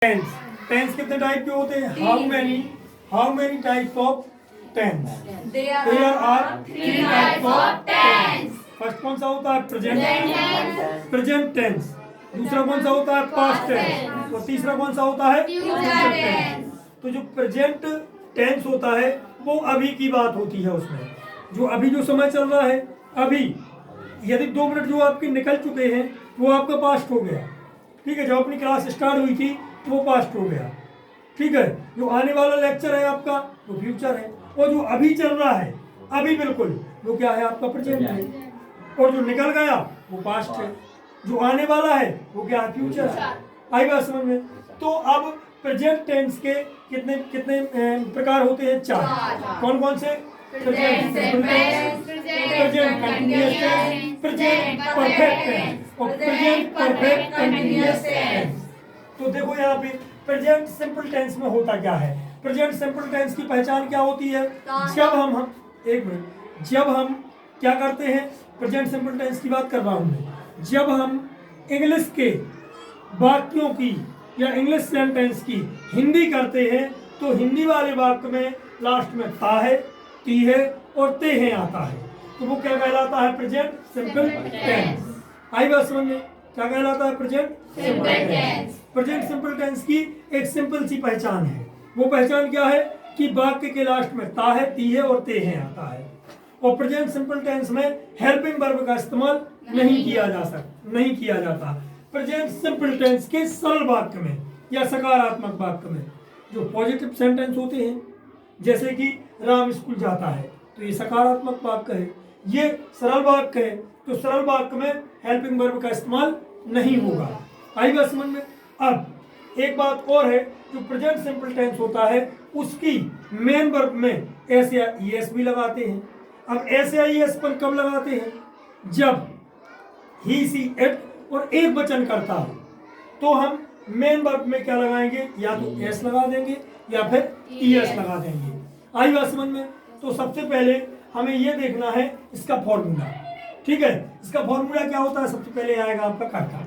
Tense tense कितने type के होते हैं? How many types of tense? There are 3 types of tense. First कौन सा होता है? Present tense. दूसरा कौन सा होता है? Past tense. और तीसरा कौन सा होता है? Future tense. तो जो प्रेजेंट टेंस होता है वो अभी की बात होती है। उसमें जो अभी जो समय चल रहा है, अभी यदि 2 मिनट जो आपके निकल चुके हैं वो आपका पास्ट हो गया। ठीक है, जब अपनी क्लास स्टार्ट हुई थी तो वो पास्ट हो गया। ठीक है, जो आने वाला लेक्चर है आपका वो फ्यूचर है, और जो अभी चल रहा है अभी बिल्कुल वो क्या है? आपका प्रेजेंट है। और जो निकल गया वो पास्ट है, जो आने वाला है वो क्या है? फ्यूचर है। आई बात समझ में? तो अब प्रेजेंट टेंस के कितने कितने प्रकार होते हैं? 4। कौन कौन से? Present simple tense, present continuous tense, present perfect tense और प्रेजेंट परफेक्ट कंटीन्यूअस टेंस। तो देखो यहाँ पे प्रेजेंट सिंपल टेंस में होता क्या है? प्रेजेंट सिंपल टेंस की पहचान क्या होती है? जब हम एक मिनट, जब हम क्या करते हैं? प्रेजेंट सिंपल टेंस की बात कर रहा हूँ मैं। जब हम इंग्लिश के वाक्यों की या इंग्लिश सेंटेंस की हिंदी करते हैं तो हिंदी वाले वाक्य में लास्ट में ता है, ती है और ते हैं आता है, तो वो क्या कहलाता है? Present simple tense. आई बात समझ में? क्या कहलाता है? Present simple tense. Present simple tense की एक सिंपल सी पहचान है। वो पहचान क्या है? कि वाक्य के लास्ट में ता है, ती है और ते हैं आता है। और प्रेजेंट सिंपल टेंस में हेल्पिंग वर्ब का इस्तेमाल नहीं किया जाता। प्रेजेंट सिंपल टेंस के सरल वाक्य में या सकारात्मक वाक्य में जो पॉजिटिव सेंटेंस होते हैं, जैसे कि राम स्कूल जाता है, तो ये सकारात्मक वाक्य है। ये सरल वाक्य है, तो सरल वाक्य में हेल्पिंग वर्ब का इस्तेमाल नहीं होगा। आई बात समझ में? अब एक बात और है, जो प्रेजेंट सिंपल टेंस होता है उसकी मेन वर्ब में एस या ईएस भी लगाते हैं। अब एस या ईएस पर कब लगाते हैं? जब ही, सी, इट और एक वचन करता है तो हम मेन वर्ब में क्या लगाएंगे? या तो एस लगा देंगे या फिर ईएस लगा देंगे। आई बात समझ में? तो सबसे पहले हमें यह देखना है इसका फॉर्मूला। ठीक है, इसका फॉर्मूला क्या होता है? सबसे पहले आएगा आपका कर्ता,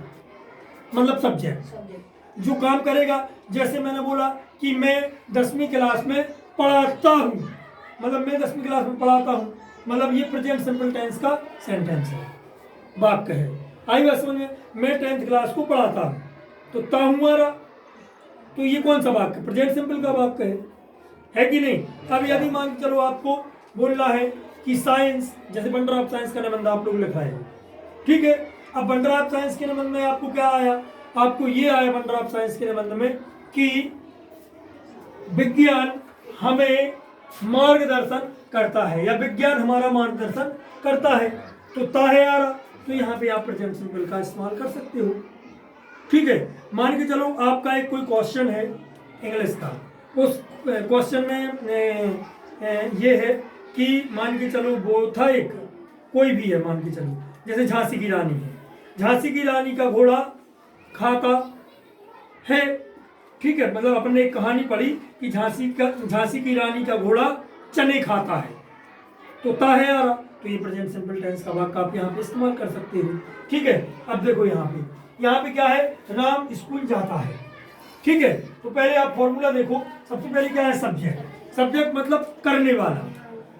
मतलब सब्जेक्ट जो काम करेगा। जैसे मैंने बोला कि मैं 10वीं क्लास में पढ़ाता हूँ, मतलब मैं 10वीं क्लास में पढ़ाता हूँ, मतलब ये प्रेजेंट सिंपल टेंस का सेंटेंस है, वाक्य है। आई बात समझ में? मैं 10th क्लास को पढ़ाता हूँ, तो ता हमारा, तो ये कौन सा वाक्य? प्रेजेंट सिंपल का वाक्य है कि नहीं? अब यदि मान चलो आपको बोलना है कि साइंस, जैसे बंडर ऑफ साइंस का निबंध आप लोग लिखा है, ठीक है। अब बंडर ऑफ साइंस के निबंध में आपको क्या आया? आपको ये आया बंडर ऑफ साइंस के निबंध में कि विज्ञान हमें मार्गदर्शन करता है या विज्ञान हमारा मार्गदर्शन करता है, तो ता है आ रहा, तो यहाँ पे आप प्रेजेंट सिंपल का इस्तेमाल कर सकते हो। ठीक है, मान के चलो आपका एक कोई क्वेश्चन है इंग्लिश का, उस क्वेश्चन में ये है कि मान के चलो वो था एक कोई भी है, मान के चलो जैसे झांसी की रानी है, झांसी की रानी का घोड़ा खाता है। ठीक है, मतलब अपने एक कहानी पढ़ी कि झांसी की रानी का घोड़ा चने खाता है, तो ता है आ रहा, तो ये प्रेजेंट सिंपल टेंस का वाक्य आप यहाँ पे इस्तेमाल कर सकते हो। ठीक है, अब देखो यहाँ पे क्या है? राम स्कूल जाता है। ठीक है, तो पहले आप फॉर्मूला देखो। सबसे पहले क्या है? सब्जेक्ट मतलब करने वाला।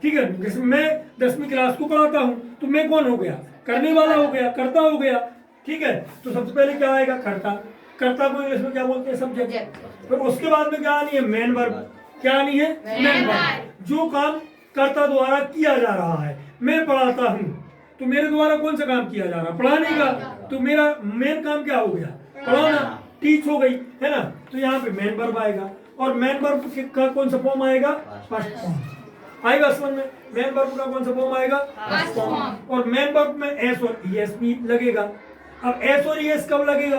ठीक है, जैसे मैं 10वीं क्लास को पढ़ाता हूँ, तो मैं कौन हो गया? करने वाला हो गया, कर्ता हो गया। ठीक है, तो सबसे पहले क्या आएगा? कर्ता को इंग्लिश में क्या बोलते हैं? सब्जेक्ट। फिर उसके बाद में क्या आनी है? Main verb. क्या आनी है? Main verb. जो काम कर्ता द्वारा किया जा रहा है, मैं पढ़ाता हूँ, तो मेरे द्वारा कौन सा काम किया जा रहा है? पढ़ाने का। तो मेरा मेन काम क्या हो गया? पढ़ाना, टीच हो गई, है ना? तो यहाँ पे मेन वर्ब आएगा, और मेन वर्ब का कौन सा फॉर्म आएगा? First form. आएगा समझ में? मेन वर्ब का कौन सा फॉर्म आएगा? First form. और मेन वर्ब में एस और ईएस भी लगेगा। अब एस और ईएस कब लगेगा?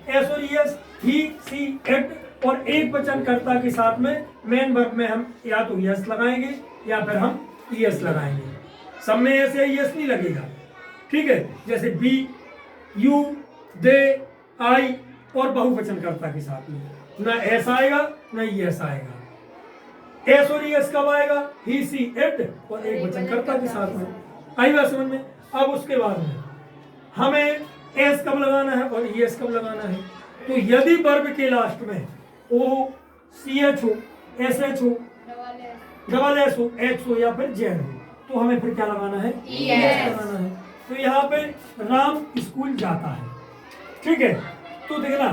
एस और ईएस ही, सी, इट और एक वचन कर्ता के साथ में मेन वर्ब में हम या तो यस लगाएंगे या फिर हम ईएस लगाएंगे। सब में एस या ईएस नहीं लगेगा। ठीक है, जैसे बी, यू, दे, आई और बहुवचन कर्ता के साथ में ना एस आएगा ना ईएस आएगा। एस और ईएस कब आएगा? ही, सी, इट और एक वचन कर्ता के साथ में। आई बात समझ में? अब उसके बाद में हमें एस कब लगाना है और ईएस कब लगाना है? तो यदि वर्ब के लास्ट में ओ, CH हो, SH हो, डबल S हो, X हो या फिर Z हो, तो हमें फिर क्या लगाना है? ES लगाना है। तो यहाँ पे राम स्कूल जाता है। ठीक है, तो देखना